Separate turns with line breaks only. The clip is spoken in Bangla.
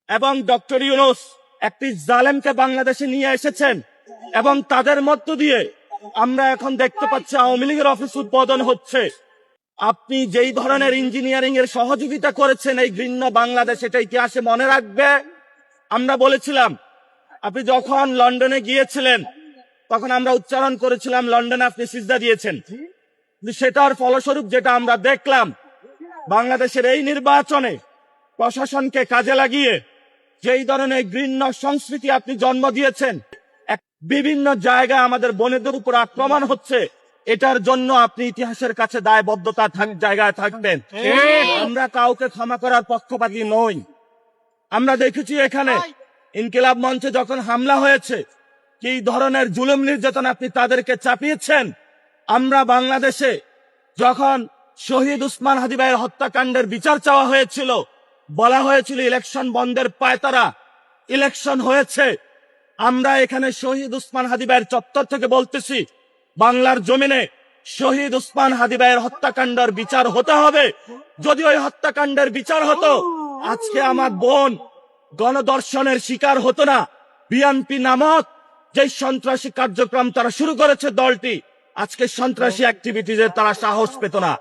এবং ডক্টর ইউনূস একটি জালেমকে বাংলাদেশে নিয়ে এসেছেন এবং তাদের মধ্য দিয়ে আমরা এখন দেখতে পাচ্ছি আওয়ামী লীগের অফিস উদ্বোধন হচ্ছে। আপনি যেই ধরনের ইঞ্জিনিয়ারিং এর সহযোগিতা করেছেন এই ঘৃণ্য বাংলাদেশ, এটা ইতিহাসে মনে রাখবে। আমরা বলেছিলাম, আপনি যখন লন্ডনে গিয়েছিলেন তখন আমরা উচ্চারণ করেছিলাম লন্ডনে আপনি সিজদা দিয়েছেন, কিন্তু সেটার ফলস্বরূপ যেটা আমরা দেখলাম, বাংলাদেশের এই নির্বাচনে প্রশাসনকে কাজে লাগিয়ে যেই ধরনের ঘৃণ্য সংস্কৃতি আপনি জন্ম দিয়েছেন, বিভিন্ন জায়গায় আমাদের বোনেদের উপর আক্রমণ হচ্ছে, এটার জন্য আপনি ইতিহাসের কাছে দায়বদ্ধতা জায়গায় থাকবেন। আমরা কাউকে ক্ষমা করার পক্ষপাতী নই। আমরা দেখেছি এখানে ইনকিলাব মঞ্চে যখন হামলা হয়েছে, কি ধরনের জুলুম নির্যাতন আপনি তাদেরকে চাপিয়েছেন। আমরা বাংলাদেশে যখন শহীদ উসমান হাদী ভাইয়ের হত্যাকাণ্ডের বিচার চাওয়া হয়েছিল, বলা হয়েছিল ইলেকশন বন্ধের পায়তারা, ইলেকশন হয়েছে। আমরা এখানে শহীদ উসমান হাদী ভাইয়ের চত্বর থেকে বলতেছি, বাংলার জমিনে শহীদ উসমান হাদী ভাইয়ের হত্যাকাণ্ডের বিচার হতে হবে। যদি ওই হত্যাকাণ্ডের বিচার হতো, আজকে আমার বোন গণধর্ষণের শিকার হতো না। বিএনপি নামক যে সন্ত্রাসী কার্যক্রম তারা শুরু করেছে দলটি, আজকে সন্ত্রাসী অ্যাক্টিভিটিজের তারা সাহস পেত না।